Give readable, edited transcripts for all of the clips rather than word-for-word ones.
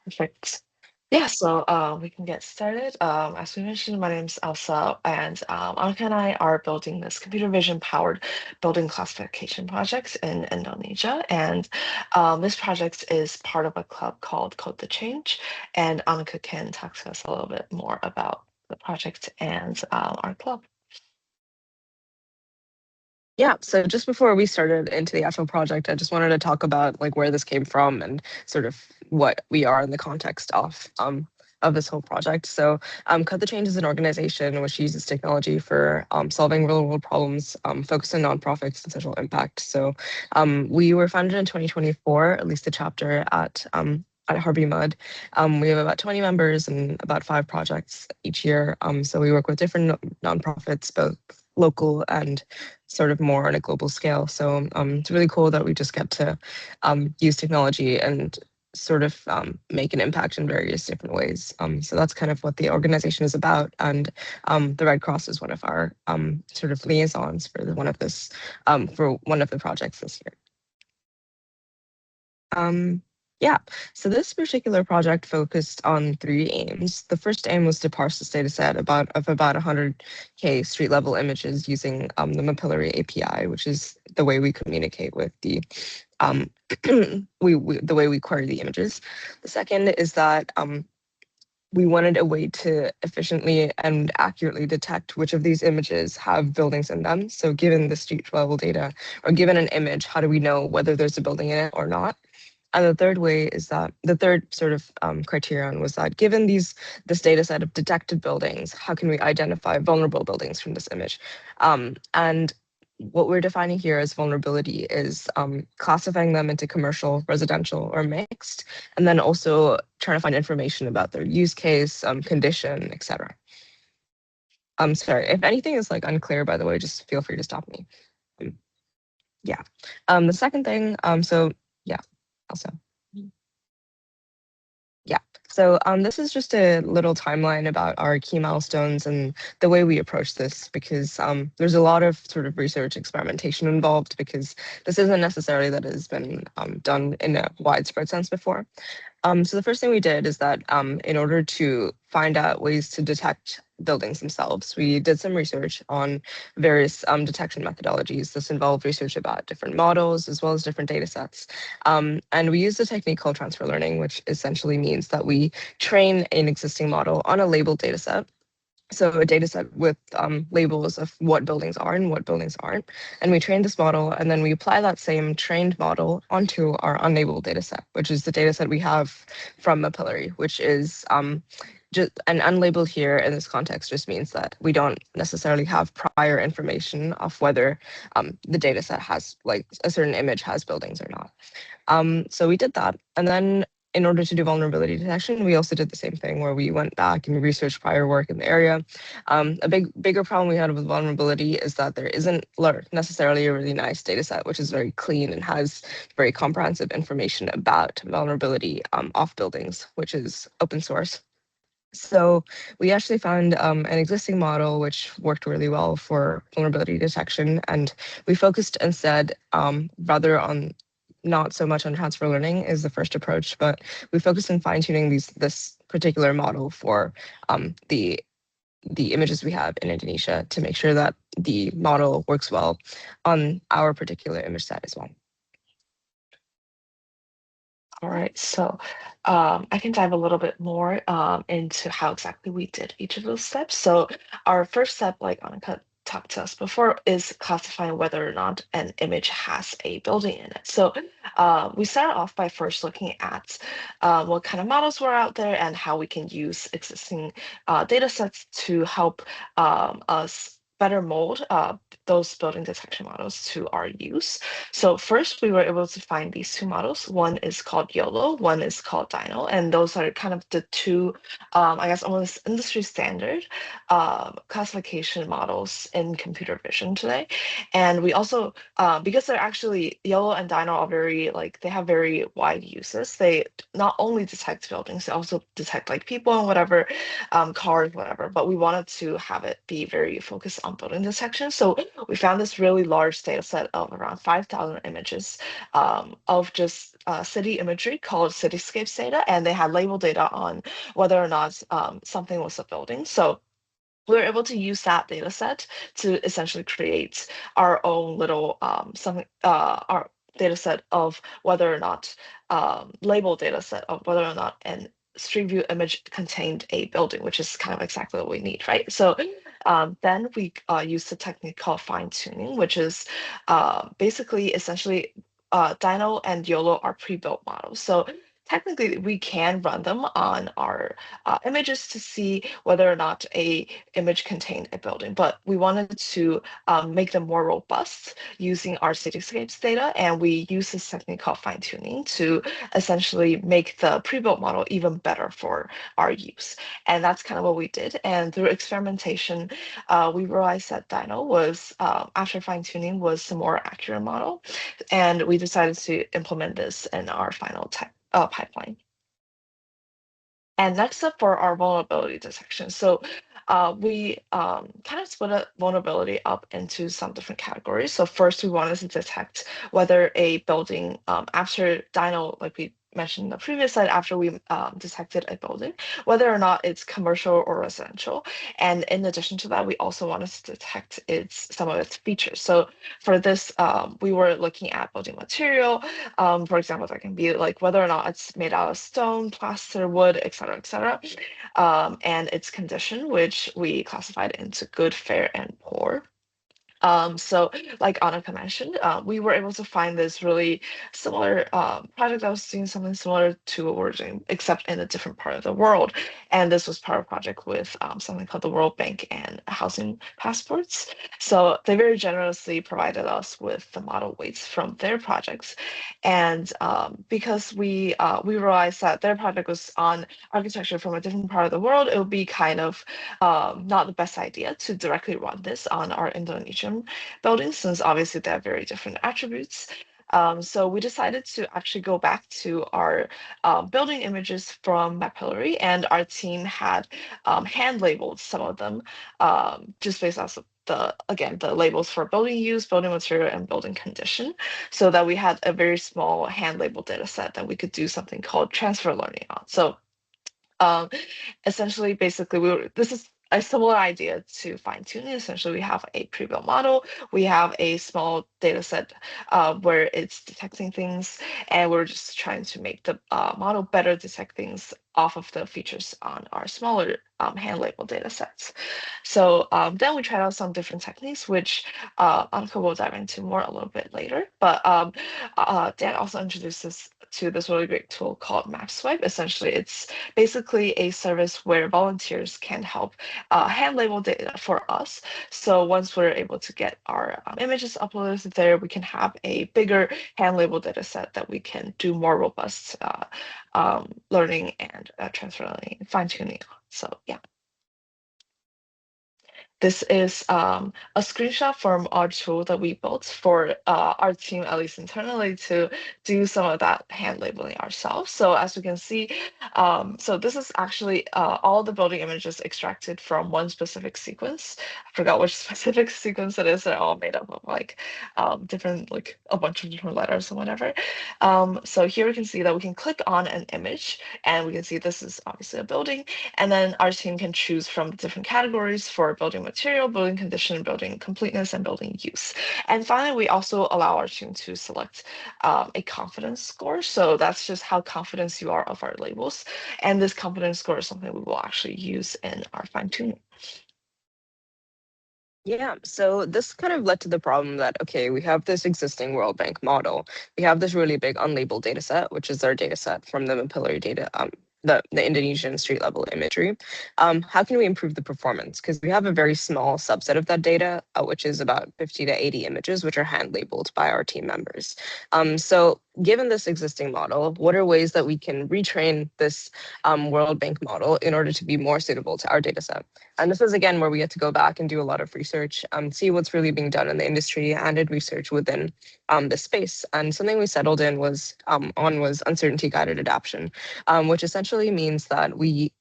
Perfect. Yeah, so we can get started. As we mentioned, my name is Elsa, and Anka and I are building this computer vision powered building classification project in Indonesia. And this project is part of a club called Code the Change. And Anka can talk to us a little bit more about the project and our club. Yeah, so just before we started into the actual project, I just wanted to talk about like where this came from and sort of what we are in the context of this whole project. So Cut the Change is an organization which uses technology for solving real world problems, focused on nonprofits and social impact. So we were founded in 2024, at least the chapter at Harvey Mudd. We have about 20 members and about 5 projects each year. So we work with different nonprofits, both local and sort of more on a global scale. So it's really cool that we just get to use technology and sort of make an impact in various different ways. So that's kind of what the organization is about. And the Red Cross is one of our sort of liaisons for one of the projects this year. Yeah, so this particular project focused on 3 aims. The first aim was to parse this data set of about 100K street level images using the Mapillary API, which is the way we communicate with the the way we query the images. The second is that we wanted a way to efficiently and accurately detect which of these images have buildings in them. So given the street level data or given an image, how do we know whether there's a building in it or not? And the third way is that the third sort of criterion was that given this data set of detected buildings, how can we identify vulnerable buildings from this image? And what we're defining here as vulnerability is classifying them into commercial, residential, or mixed, and then also trying to find information about their use case, condition, etc. Sorry, if anything is like unclear, by the way, just feel free to stop me. Yeah. The second thing, so yeah, also. Yeah. So this is just a little timeline about our key milestones and the way we approach this, because there's a lot of sort of research experimentation involved, because this isn't necessarily that it has been done in a widespread sense before. So the first thing we did is that in order to find out ways to detect buildings themselves, we did some research on various detection methodologies. This involved research about different models as well as different data sets. And we used a technique called transfer learning, which essentially means that we train an existing model on a labeled data set. So a data set with labels of what buildings are and what buildings aren't. And we train this model, and then we apply that same trained model onto our unlabeled data set, which is the data set we have from Mapillary, which is just an unlabeled here in this context just means that we don't necessarily have prior information of whether the data set has, like, a certain image has buildings or not. So we did that. And then in order to do vulnerability detection, we also did the same thing where we went back and researched prior work in the area. A bigger problem we had with vulnerability is that there isn't necessarily a really nice data set, which is very clean and has very comprehensive information about vulnerability of buildings, which is open source. So we actually found an existing model which worked really well for vulnerability detection, and we focused instead rather on not so much on transfer learning is the first approach, but we focused on fine tuning this particular model for the images we have in Indonesia to make sure that the model works well on our particular image set as well. All right, so I can dive a little bit more into how exactly we did each of those steps. So our first step, like Annika talked to us before, is classifying whether or not an image has a building in it. So we started off by first looking at what kind of models were out there and how we can use existing data sets to help us better mold those building detection models to our use. So first, we were able to find these 2 models. One is called YOLO, one is called Dino, and those are kind of the 2, I guess, almost industry standard classification models in computer vision today. And we also, because they're actually, YOLO and Dino are very, like, they have very wide uses. They not only detect buildings, they also detect like people and whatever, cars, whatever, but we wanted to have it be very focused on building detection. So we found this really large data set of around 5,000 images of just city imagery called cityscapes data, and they had label data on whether or not something was a building. So we were able to use that data set to essentially create our own little something our data set of whether or not label data set of whether or not an street view image contained a building, which is kind of exactly what we need, right? So then we use the technique called fine tuning, which is basically essentially Dino and YOLO are pre-built models. So technically we can run them on our images to see whether or not a image contained a building, but we wanted to make them more robust using our cityscapes data, and we use this technique called fine tuning to essentially make the pre-built model even better for our use. And that's kind of what we did. And through experimentation, we realized that Dino was, after fine tuning, was a more accurate model, and we decided to implement this in our final pipeline. And next up for our vulnerability detection. So we kind of split a vulnerability up into some different categories. So first we wanted to detect whether a building, after Dino, like we mentioned in the previous slide, after we detected a building, whether or not it's commercial or residential. And in addition to that, we also wanted to detect some of its features. So for this, we were looking at building material. For example, that can be like whether or not it's made out of stone, plaster, wood, et cetera, and its condition, which we classified into good, fair, and poor. So like Annika mentioned, we were able to find this really similar project that was doing something similar to what we're doing, except in a different part of the world. And this was part of a project with something called the World Bank and housing passports. So they very generously provided us with the model weights from their projects. And because we realized that their project was on architecture from a different part of the world, it would be kind of not the best idea to directly run this on our Indonesian buildings, since obviously they have very different attributes. So we decided to actually go back to our building images from Mapillary, and our team had hand labeled some of them just based off of the labels for building use, building material, and building condition, so that we had a very small hand labeled data set that we could do something called transfer learning on. So um, essentially, basically, this is a similar idea to fine tuning. Essentially, we have a pre-built model, we have a small data set where it's detecting things, and we're just trying to make the model better detect things off of the features on our smaller hand labeled data sets. So then we tried out some different techniques, which Annika will dive into more a little bit later. But Dan also introduced us to this really great tool called MapSwipe. Essentially, it's basically a service where volunteers can help hand label data for us. So once we're able to get our images uploaded there, we can have a bigger hand label data set that we can do more robust learning and transfer learning, fine tuning. So yeah. This is a screenshot from our tool that we built for our team, at least internally, to do some of that hand labeling ourselves. So as we can see, so this is actually all the building images extracted from one specific sequence. I forgot which specific sequence it is. They're all made up of like different, like a bunch of different letters or whatever. So here we can see that we can click on an image, and we can see this is obviously a building, and then our team can choose from different categories for building material, building condition, building completeness, and building use. And finally, we also allow our team to select a confidence score. So that's just how confident you are of our labels. And this confidence score is something we will actually use in our fine tuning. Yeah, so this kind of led to the problem that, okay, we have this existing World Bank model. We have this really big unlabeled data set, which is our data set from the Mapillary data, the Indonesian street level imagery. How can we improve the performance? Because we have a very small subset of that data, which is about 50 to 80 images, which are hand labeled by our team members. So given this existing model, what are ways that we can retrain this World Bank model in order to be more suitable to our data set? And this is again where we get to go back and do a lot of research, see what's really being done in the industry and in research within this space. And something we settled in was uncertainty guided adaptation, which essentially means that we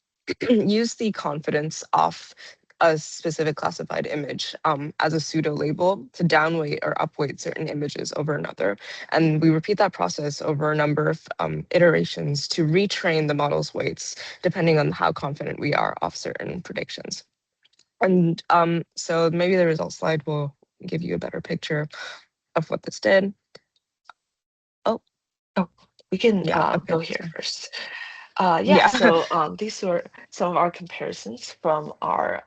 use the confidence of a specific classified image as a pseudo label to downweight or upweight certain images over another. And we repeat that process over a number of iterations to retrain the model's weights depending on how confident we are of certain predictions. And so maybe the results slide will give you a better picture of what this did. Oh, Oh, we can yeah, okay. go here first. Yeah, Yeah. so these were some of our comparisons from our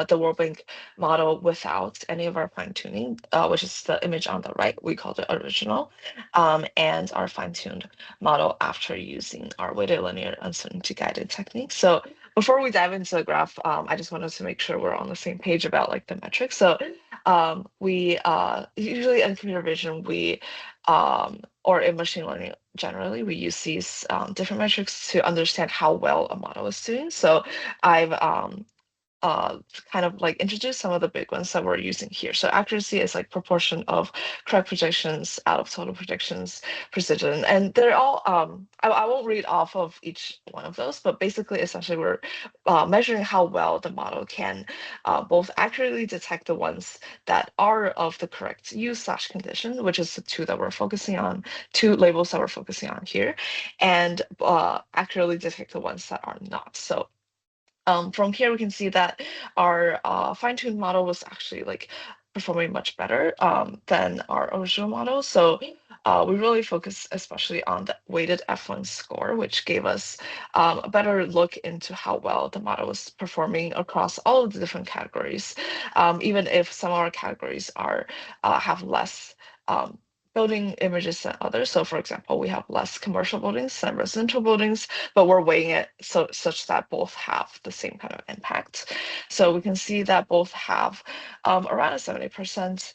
the World Bank model without any of our fine tuning, which is the image on the right. We called it original, and our fine-tuned model after using our weighted linear uncertainty guided technique. So before we dive into the graph, I just wanted to make sure we're on the same page about like the metrics. So we usually in computer vision we or in machine learning generally, we use these different metrics to understand how well a model is doing. So I've uh, kind of like introduce some of the big ones that we're using here. So accuracy is like proportion of correct projections out of total projections, precision, and they're all, I won't read off of each one of those, but basically, essentially, we're measuring how well the model can both accurately detect the ones that are of the correct use/condition, which is the two that we're focusing on, two labels that we're focusing on here, and accurately detect the ones that are not. So from here, we can see that our fine-tuned model was actually like performing much better than our original model. So we really focus especially on the weighted F1 score, which gave us a better look into how well the model was performing across all of the different categories, even if some of our categories are have less building images than others. So for example, we have less commercial buildings than residential buildings, but we're weighing it so such that both have the same kind of impact. So we can see that both have around a 70%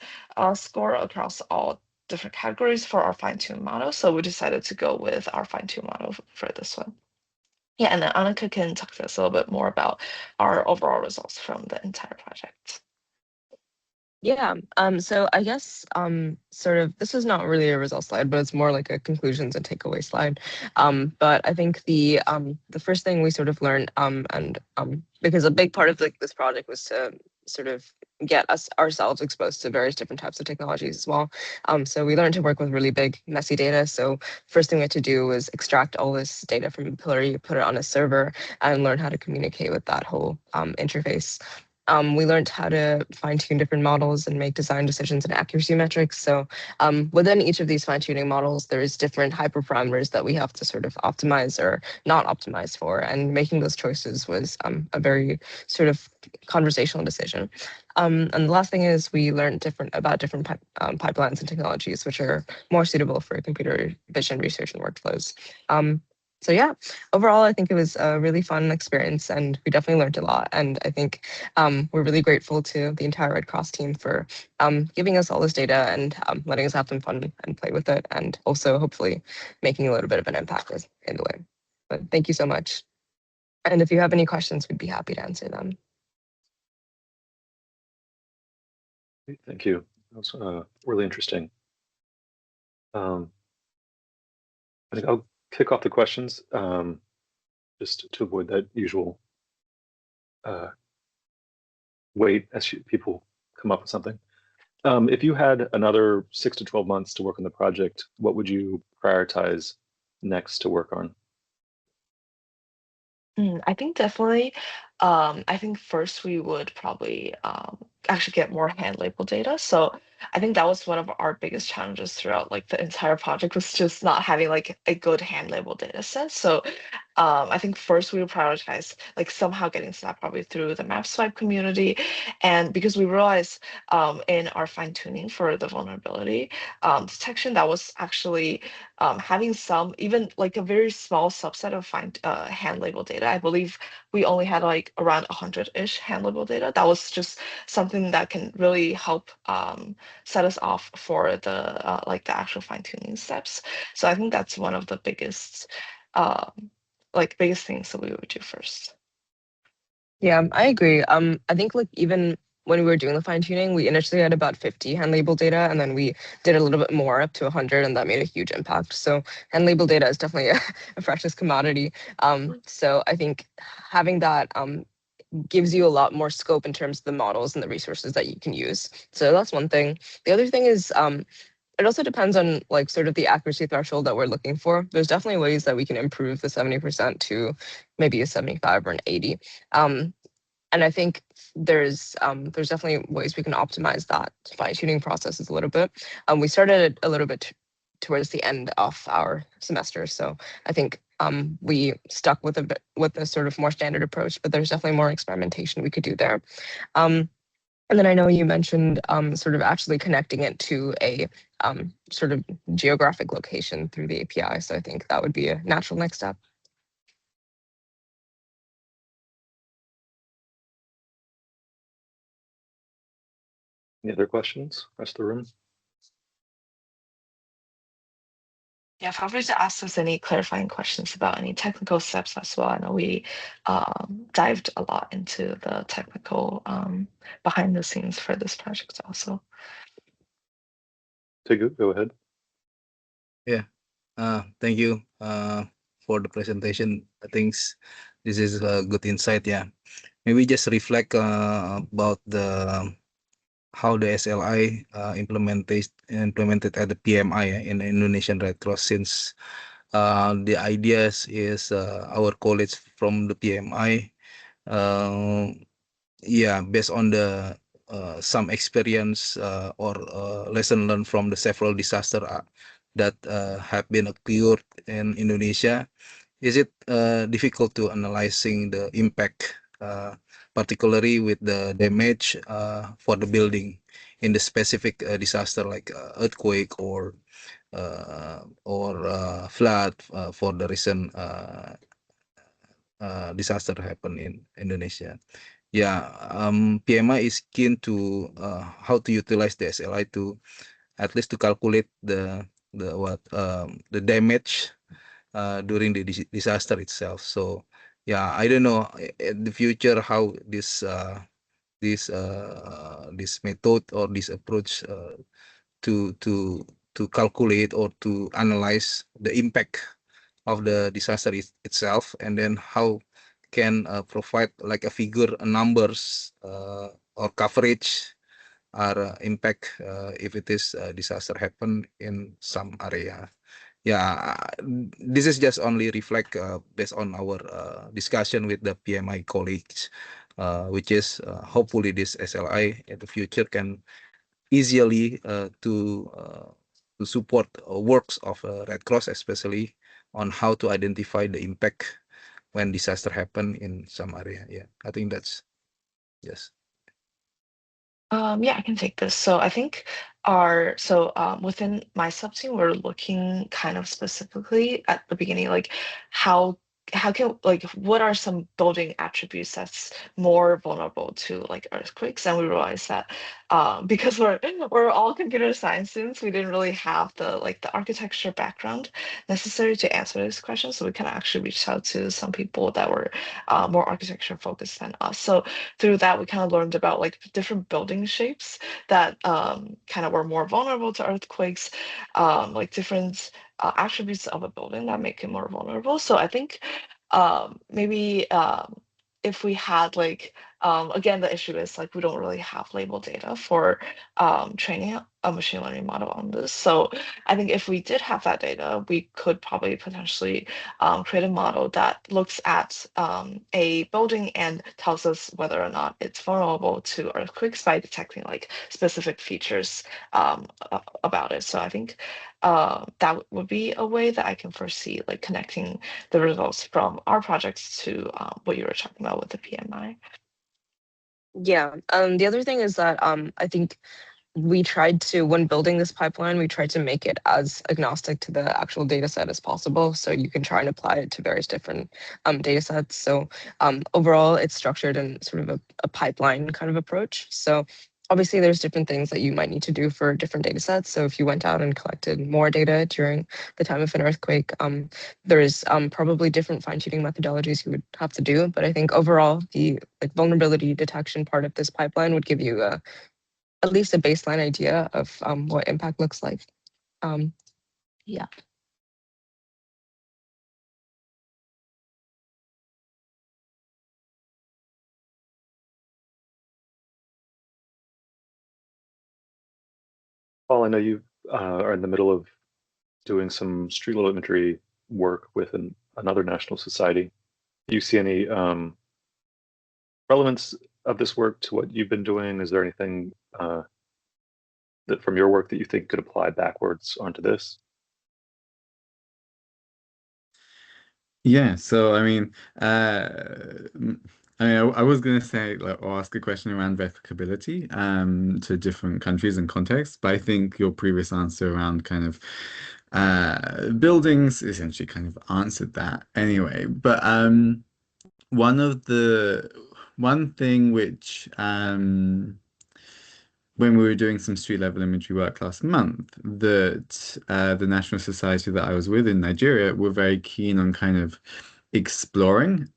score across all different categories for our fine-tuned model. So we decided to go with our fine-tuned model for this one. Yeah, and then Annika can talk to us a little bit more about our overall results from the entire project. Yeah. So I guess sort of this is not really a result slide, but it's more like a conclusions and takeaway slide. But I think the first thing we sort of learned and because a big part of like this project was to sort of get us ourselves exposed to various different types of technologies as well. So we learned to work with really big, messy data. So first thing we had to do was extract all this data from Mapillary, put it on a server, and learn how to communicate with that whole interface. We learned how to fine tune different models and make design decisions and accuracy metrics. So within each of these fine tuning models, there's different hyperparameters that we have to sort of optimize or not optimize for. And making those choices was a very sort of conversational decision. And the last thing is we learned about different pipelines and technologies which are more suitable for computer vision research and workflows. So yeah, overall, I think it was a really fun experience and we definitely learned a lot. And I think we're really grateful to the entire Red Cross team for giving us all this data and letting us have some fun and play with it, and also hopefully making a little bit of an impact in the way. But thank you so much. And if you have any questions, we'd be happy to answer them. Thank you. That was really interesting. I think I'll kick off the questions just to avoid that usual wait as people come up with something. If you had another 6 to 12 months to work on the project, what would you prioritize next to work on? I think definitely. I think first we would probably actually get more hand label data. So I think that was one of our biggest challenges throughout like the entire project was just not having like a good hand label data set. So I think first we would prioritize like somehow getting to that probably through the map swipe community. And because we realized in our fine tuning for the vulnerability detection, that was actually having some, even like a very small subset of hand label data. I believe we only had like around 100-ish hand label data. That was just something that can really help set us off for the like the actual fine tuning steps. So I think that's one of the biggest biggest things that we would do first. Yeah, I agree. I think like even when we were doing the fine tuning, we initially had about 50 hand label data, and then we did a little bit more up to 100, and that made a huge impact. So hand label data is definitely a precious commodity. So I think having that gives you a lot more scope in terms of the models and the resources that you can use. So that's one thing. The other thing is it also depends on like sort of the accuracy threshold that we're looking for. There's definitely ways that we can improve the 70% to maybe a 75 or an 80. And I think there's definitely ways we can optimize that fine-tuning processes a little bit. We started a little bit towards the end of our semester, so I think we stuck with a sort of more standard approach, but there's definitely more experimentation we could do there. And then I know you mentioned sort of actually connecting it to a sort of geographic location through the API. So I think that would be a natural next step. Any other questions? Rest of the room? Yeah, feel free to ask us any clarifying questions about any technical steps as well. I know we dived a lot into the technical behind the scenes for this project also. Tegu, go ahead. Yeah, thank you for the presentation. I think this is a good insight. Yeah, maybe just reflect about the how the SLI implemented at the PMI in the Indonesian Red Cross, since the ideas is our college from the PMI. Yeah, based on the some experience or lesson learned from the several disaster that have been occurred in Indonesia, is it difficult to analyzing the impact, particularly with the damage for the building in the specific disaster like earthquake or flood for the recent disaster happened in Indonesia? Yeah, PMI is keen to how to utilize the SLI to at least to calculate the damage during the disaster itself. So yeah, I don't know in the future how this method or this approach to calculate or to analyze the impact of the disaster itself, and then how can provide like a figure, numbers or coverage or impact if it is disaster happen in some area. Yeah, this is just only reflect based on our discussion with the PMI colleagues, which is hopefully this SLI in the future can easily to support works of Red Cross, especially on how to identify the impact when disaster happen in some area. Yeah, I think that's yes. Yeah, I can take this. So I think within my sub team, we're looking kind of specifically at the beginning, like how can like what are some building attributes that's more vulnerable to like earthquakes? And we realized that because we're all computer science students, we didn't really have the architecture background necessary to answer this question. So we kind of actually reached out to some people that were more architecture focused than us. So through that, we kind of learned about like different building shapes that kind of were more vulnerable to earthquakes, like different attributes of a building that make it more vulnerable. So I think maybe if we had like again, the issue is like we don't really have label data for training a machine learning model on this. So I think if we did have that data, we could probably potentially create a model that looks at a building and tells us whether or not it's vulnerable to earthquakes by detecting like specific features about it. So I think that would be a way that I can foresee like connecting the results from our projects to what you were talking about with the PMI. Yeah. The other thing is that I think we tried to, when building this pipeline, we tried to make it as agnostic to the actual data set as possible. So you can try and apply it to various different data sets. So overall, it's structured in sort of a pipeline kind of approach. So obviously, there's different things that you might need to do for different data sets. So if you went out and collected more data during the time of an earthquake, there's probably different fine-tuning methodologies you would have to do. But I think overall, the like vulnerability detection part of this pipeline would give you at least a baseline idea of what impact looks like. Yeah. Paul, I know you are in the middle of doing some street level imagery work with another national society. Do you see any relevance of this work to what you've been doing? Is there anything that from your work that you think could apply backwards onto this? Yeah, so I was gonna say like or ask a question around replicability to different countries and contexts, but I think your previous answer around kind of buildings essentially kind of answered that anyway. But one of the one thing which when we were doing some street level imagery work last month, that the National Society that I was with in Nigeria were very keen on kind of exploring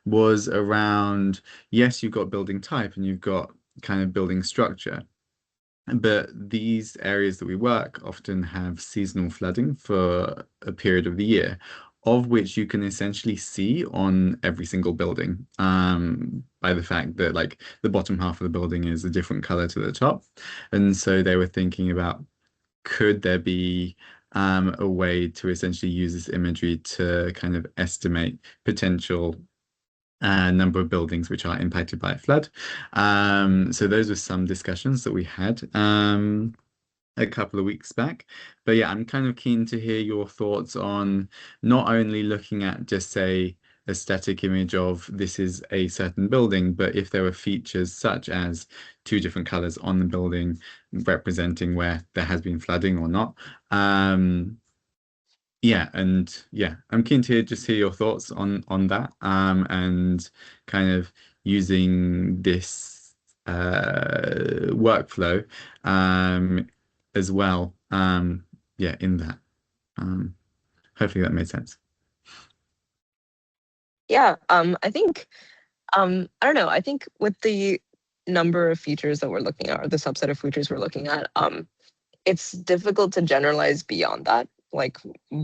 was around, yes, you've got building type and you've got kind of building structure. But these areas that we work often have seasonal flooding for a period of the year, of which you can essentially see on every single building, by the fact that like the bottom half of the building is a different color to the top. And so they were thinking about, could there be a way to essentially use this imagery to kind of estimate potential number of buildings which are impacted by a flood. So those were some discussions that we had a couple of weeks back. But yeah, I'm kind of keen to hear your thoughts on not only looking at just say a static image of this is a certain building, but if there were features such as two different colors on the building representing where there has been flooding or not. Yeah, I'm keen to hear your thoughts on that, and kind of using this workflow as well. Yeah, in that. Hopefully that made sense. Yeah, I think I don't know. I think with the number of features that we're looking at, or the subset of features we're looking at, it's difficult to generalize beyond that, like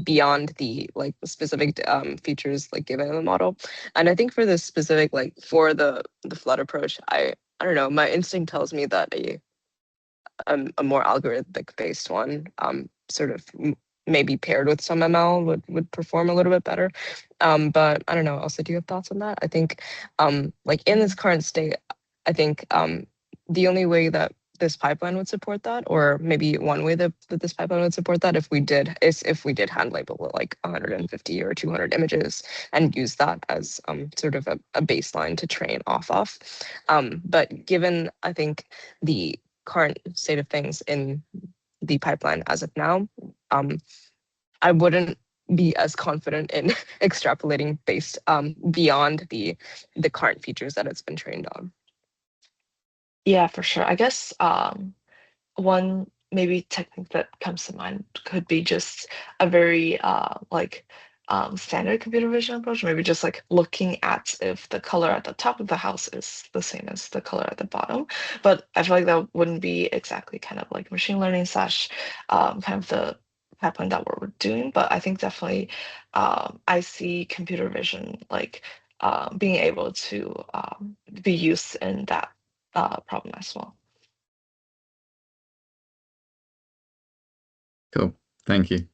beyond the like specific features like given in the model. And I think for this specific, like for the flood approach, I don't know. My instinct tells me that a more algorithmic based one, sort of maybe paired with some ML would perform a little bit better. But I don't know. Also, do you have thoughts on that? I think, like in this current state, I think the only way that this pipeline would support that, or maybe one way that this pipeline would support that, if we did hand label like 150 or 200 images and use that as sort of a baseline to train off of. But given, I think, the current state of things in the pipeline as of now, I wouldn't be as confident in extrapolating based beyond the current features that it's been trained on. Yeah, for sure. I guess one maybe technique that comes to mind could be just a very standard computer vision approach, maybe just like looking at if the color at the top of the house is the same as the color at the bottom. But I feel like that wouldn't be exactly kind of like machine learning slash kind of the pipeline that we're doing. But I think definitely I see computer vision like being able to be used in that problem as well. Cool. Thank you.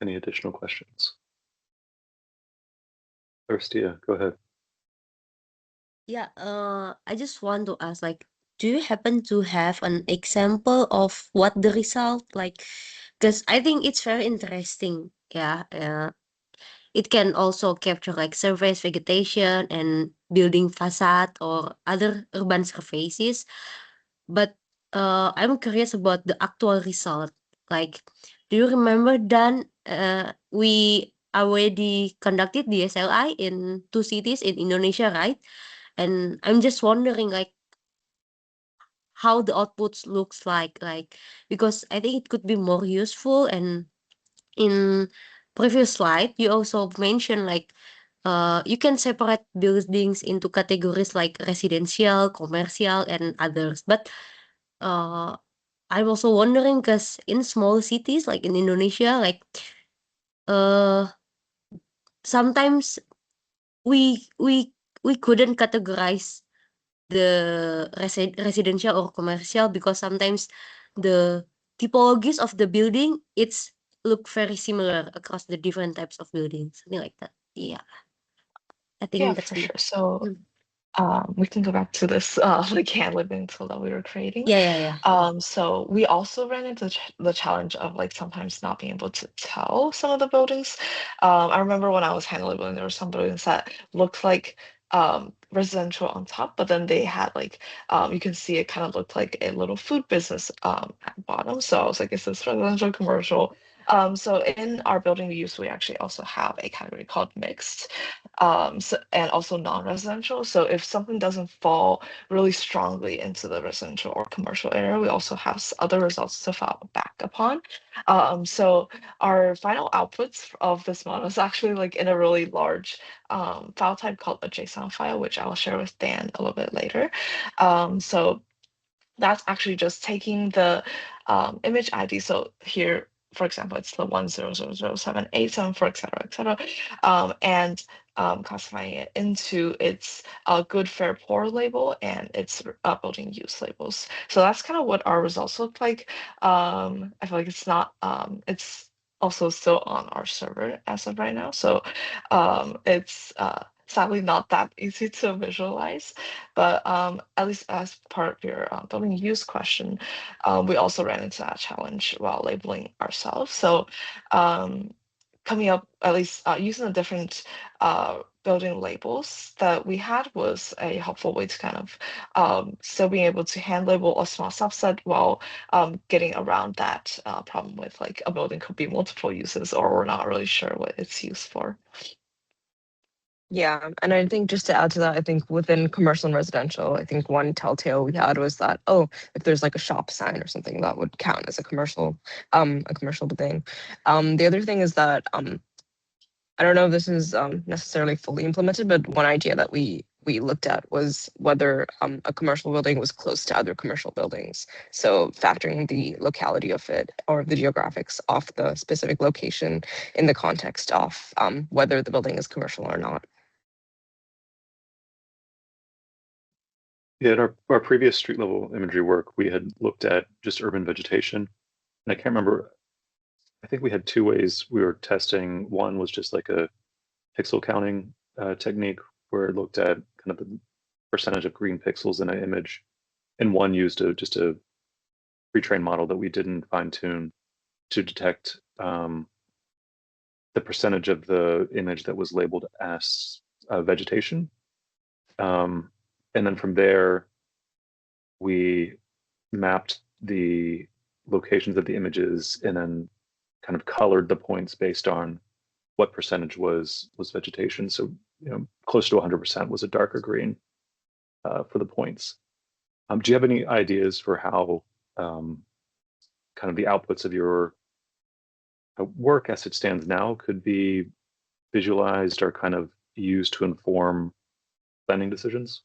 Any additional questions? Thirstia, go ahead. Yeah, I just want to ask, like, do you happen to have an example of what the result like? Because I think it's very interesting. Yeah, it can also capture like surface vegetation and building facade or other urban surfaces. But I'm curious about the actual result. Like, do you remember Dan? We already conducted the SLI in 2 cities in Indonesia, right? And I'm just wondering, like, how the outputs looks like, because I think it could be more useful. And in previous slide, you also mentioned like, you can separate buildings into categories like residential, commercial, and others. But uh, I'm also wondering because in small cities like in Indonesia, like, sometimes we couldn't categorize the residential or commercial because sometimes the typologies of the building it's look very similar across the different types of buildings, something like that. Yeah, I Yeah, think that's for me. sure. So Mm. we can go back to this like hand living tool that we were creating. Yeah. So we also ran into the challenge of like sometimes not being able to tell some of the buildings. I remember when I was hand labeling, there were some buildings that looked like residential on top, but then they had like you can see it kind of looked like a little food business at the bottom. So I was like, is this residential, commercial? So in our building use, we actually also have a category called mixed, and also non-residential. So if something doesn't fall really strongly into the residential or commercial area, we also have other results to fall back upon. So our final outputs of this model is actually like in a really large file type called a JSON file, which I'll share with Dan a little bit later. So that's actually just taking the image ID. So here, for example, it's the 1000787 for et cetera, and classifying it into its good, fair, poor label and its building use labels. So that's kind of what our results look like. I feel like it's not, it's also still on our server as of right now. So it's sadly not that easy to visualize. But at least as part of your building use question, we also ran into that challenge while labeling ourselves. So coming up, at least using the different building labels that we had was a helpful way to kind of still being able to hand label a small subset while getting around that problem with like a building could be multiple uses or we're not really sure what it's used for. Yeah, and I think just to add to that, I think within commercial and residential, I think one telltale we had was that, oh, if there's like a shop sign or something, that would count as a commercial thing. The other thing is that I don't know if this is necessarily fully implemented, but one idea that we looked at was whether a commercial building was close to other commercial buildings. So factoring the locality of it or the geographics of the specific location in the context of whether the building is commercial or not. Yeah, in our previous street level imagery work, we had looked at just urban vegetation. And I can't remember, I think we had two ways we were testing. One was just like a pixel counting technique where it looked at kind of the percentage of green pixels in an image. And one used just a pre-trained model that we didn't fine tune to detect the percentage of the image that was labeled as vegetation. And then from there, we mapped the locations of the images and then kind of colored the points based on what percentage was vegetation. So, close to 100% was a darker green for the points. Do you have any ideas for how kind of the outputs of your work as it stands now could be visualized or kind of used to inform planning decisions?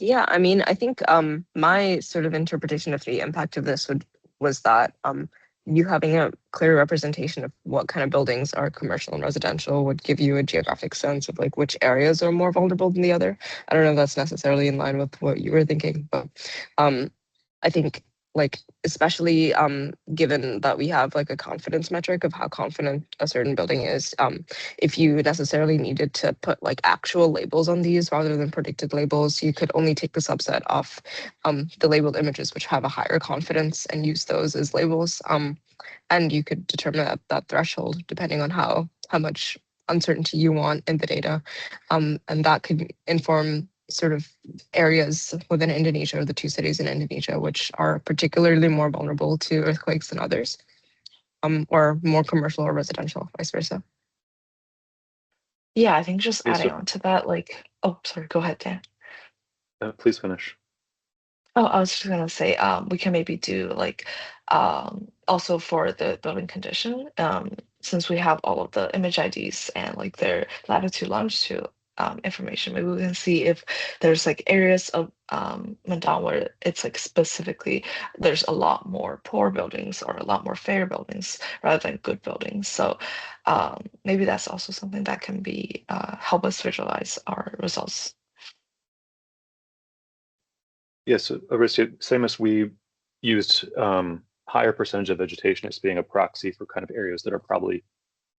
Yeah, I mean, I think my sort of interpretation of the impact of this was that you having a clear representation of what kind of buildings are commercial and residential would give you a geographic sense of like which areas are more vulnerable than the other. I don't know if that's necessarily in line with what you were thinking, but I think like especially given that we have like a confidence metric of how confident a certain building is, if you necessarily needed to put like actual labels on these rather than predicted labels, you could only take the subset of the labeled images which have a higher confidence and use those as labels. And you could determine that threshold depending on how much uncertainty you want in the data. And that could inform sort of areas within Indonesia, or the two cities in Indonesia, which are particularly more vulnerable to earthquakes than others, or more commercial or residential, vice versa. Yeah, I think just Yeah, adding so on to that, like, oh, sorry, go ahead, Dan. please finish. Oh, I was just gonna say, we can maybe do like, also for the building condition, since we have all of the image IDs and like their latitude, longitude, information. Maybe we can see if there's like areas of Mandan where it's like specifically there's a lot more poor buildings or a lot more fair buildings rather than good buildings. So maybe that's also something that can be help us visualize our results. Yes, Aristia, same as we used higher percentage of vegetation as being a proxy for kind of areas that are probably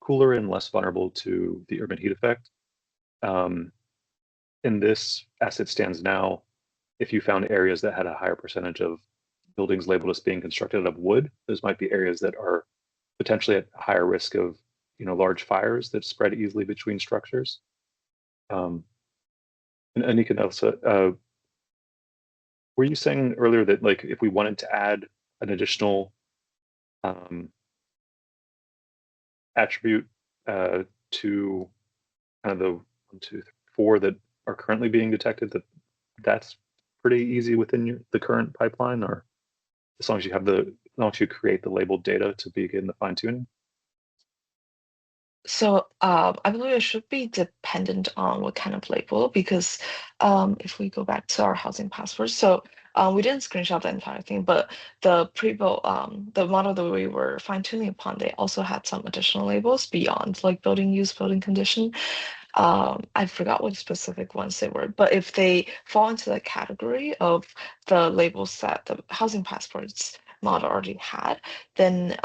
cooler and less vulnerable to the urban heat effect. In this, as it stands now, if you found areas that had a higher percentage of buildings labeled as being constructed out of wood, those might be areas that are potentially at higher risk of, large fires that spread easily between structures. And Anika, also, were you saying earlier that like if we wanted to add an additional attribute to kind of the 1, 2, 3, 4 that are currently being detected, that's pretty easy within the current pipeline, or as long as you have as long as you create the labeled data to begin the fine tuning? So I believe it should be dependent on what kind of label, because if we go back to our housing passports, so we didn't screenshot the entire thing, but the pre-built, the model that we were fine-tuning upon, they also had some additional labels beyond like building use, building condition. I forgot what specific ones they were, but if they fall into the category of the labels that the housing passports model already had, then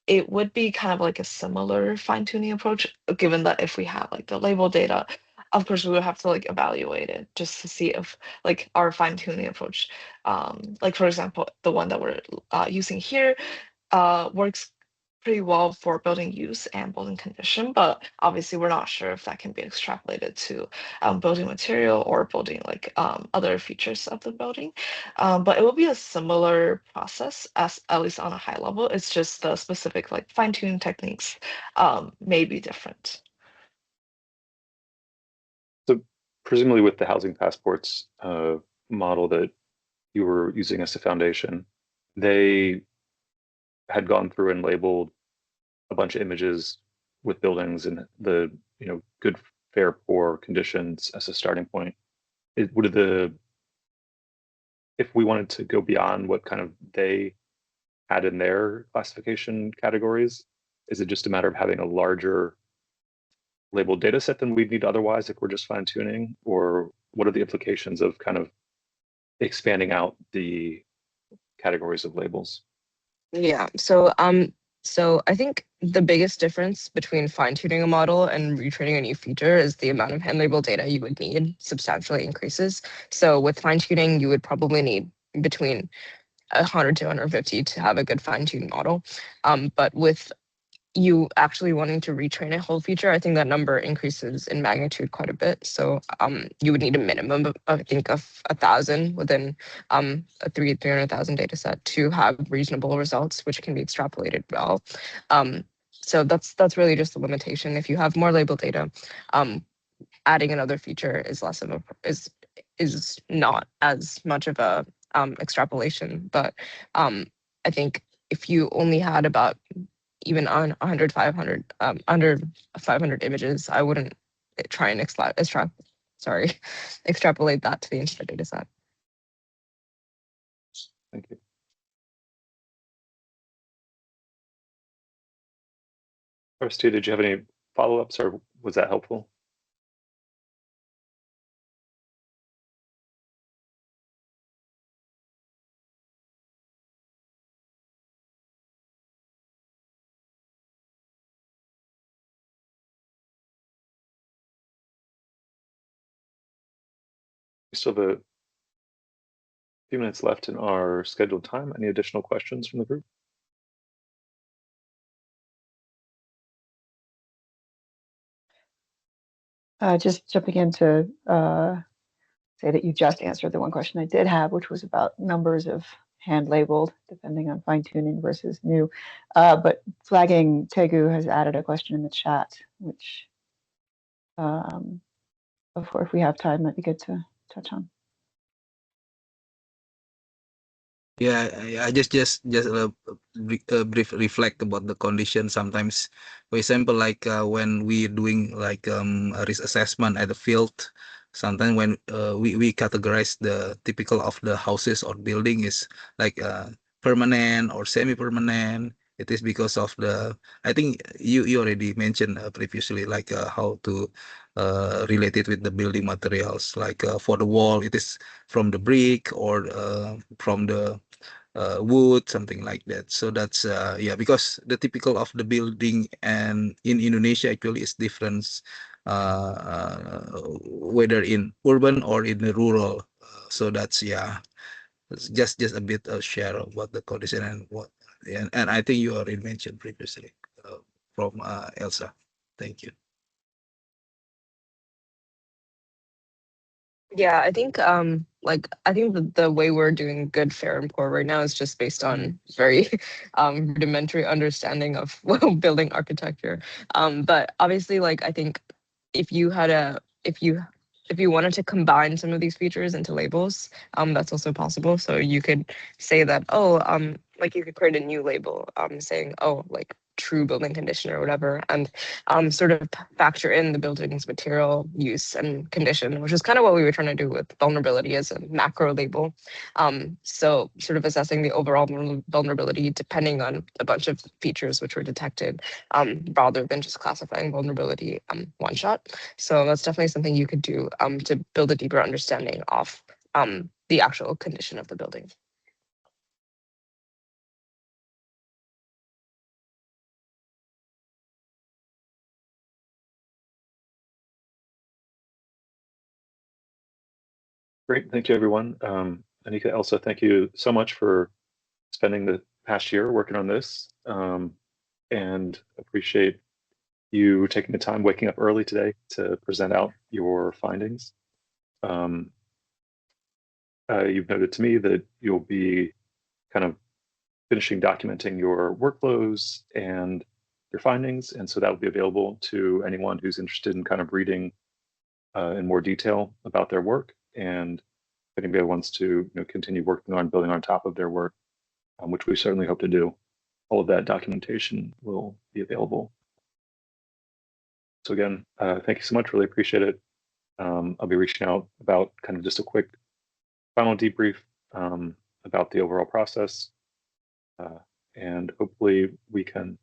it would be kind of like a similar fine-tuning approach, given that if we have like the label data, of course we would have to like evaluate it just to see if like our fine-tuning approach, like for example, the one that we're using here works pretty well for building use and building condition, but obviously we're not sure if that can be extrapolated to building material or building like other features of the building. But it will be a similar process as at least on a high level. It's just the specific like fine-tuning techniques may be different. So presumably with the housing passports model that you were using as a foundation, they had gone through and labeled a bunch of images with buildings and the good, fair, poor conditions as a starting point. If we wanted to go beyond what kind of they had in their classification categories, is it just a matter of having a larger labeled data set than we'd need otherwise if we're just fine tuning, or what are the implications of kind of expanding out the categories of labels? Yeah. So I think the biggest difference between fine-tuning a model and retraining a new feature is the amount of hand label data you would need substantially increases. So with fine-tuning, you would probably need between 100 to 150 to have a good fine-tuned model. But with you actually wanting to retrain a whole feature, I think that number increases in magnitude quite a bit. So you would need a minimum of, I think, of 1,000 within a 300,000 data set to have reasonable results, which can be extrapolated well. So that's really just the limitation. If you have more label data, adding another feature is less of a is not as much of a extrapolation. But I think if you only had about even on 100, 500, under 500 images, I wouldn't try and extrapolate that to the entire data set. Thank you. Stu, did you have any follow-ups, or was that helpful? We still have a few minutes left in our scheduled time. Any additional questions from the group? Just jumping in to say that you just answered the one question I did have, which was about numbers of hand labeled, depending on fine tuning versus new. But flagging Tegu has added a question in the chat, which before, if we have time, might be good to touch on. Yeah, I just a brief reflect about the condition. Sometimes, for example, like when we doing like a risk assessment at the field, sometimes when we categorize the typical of the houses or building is like permanent or semi-permanent. It is because of the, I think you already mentioned previously, like how to relate it with the building materials. Like for the wall, it is from the brick or from the wood, something like that. So that's yeah, because the typical of the building and in Indonesia actually is different, whether in urban or in the rural. So that's yeah, it's just a bit of share of what the condition and what, and I think you already mentioned previously from Elsa. Thank you. Yeah, I think I think the way we're doing good, fair, and poor right now is just based on very rudimentary understanding of building architecture. But obviously, like I think if you had a if you wanted to combine some of these features into labels, that's also possible. So you could say that, oh, like you could create a new label, saying, oh, like true building condition or whatever, and sort of factor in the building's material use and condition, which is kind of what we were trying to do with vulnerability as a macro label. So sort of assessing the overall vulnerability depending on a bunch of features which were detected, rather than just classifying vulnerability one shot. So that's definitely something you could do to build a deeper understanding of the actual condition of the building. Great. Thank you, everyone. Anika, Elsa, thank you so much for spending the past year working on this, and appreciate you taking the time, waking up early today to present out your findings. You've noted to me that you'll be kind of finishing documenting your workflows and your findings, and so that will be available to anyone who's interested in kind of reading in more detail about their work. And if anybody wants to continue working on building on top of their work, which we certainly hope to do, all of that documentation will be available. So again, thank you so much. Really appreciate it. I'll be reaching out about kind of just a quick final debrief about the overall process. And hopefully we can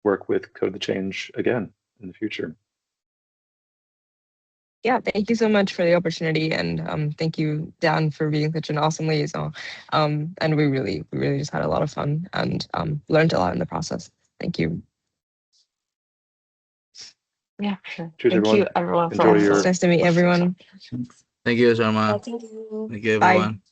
work with Code the Change again in the future. Yeah, thank you so much for the opportunity, and thank you, Dan, for being such an awesome liaison. And we really just had a lot of fun and learned a lot in the process. Thank you. Yeah, sure. Cheers, Thank you, everyone. everyone, for Enjoy also your It's nice to meet everyone. Thank you, Sharma. Thank you. Thank you, Bye. everyone.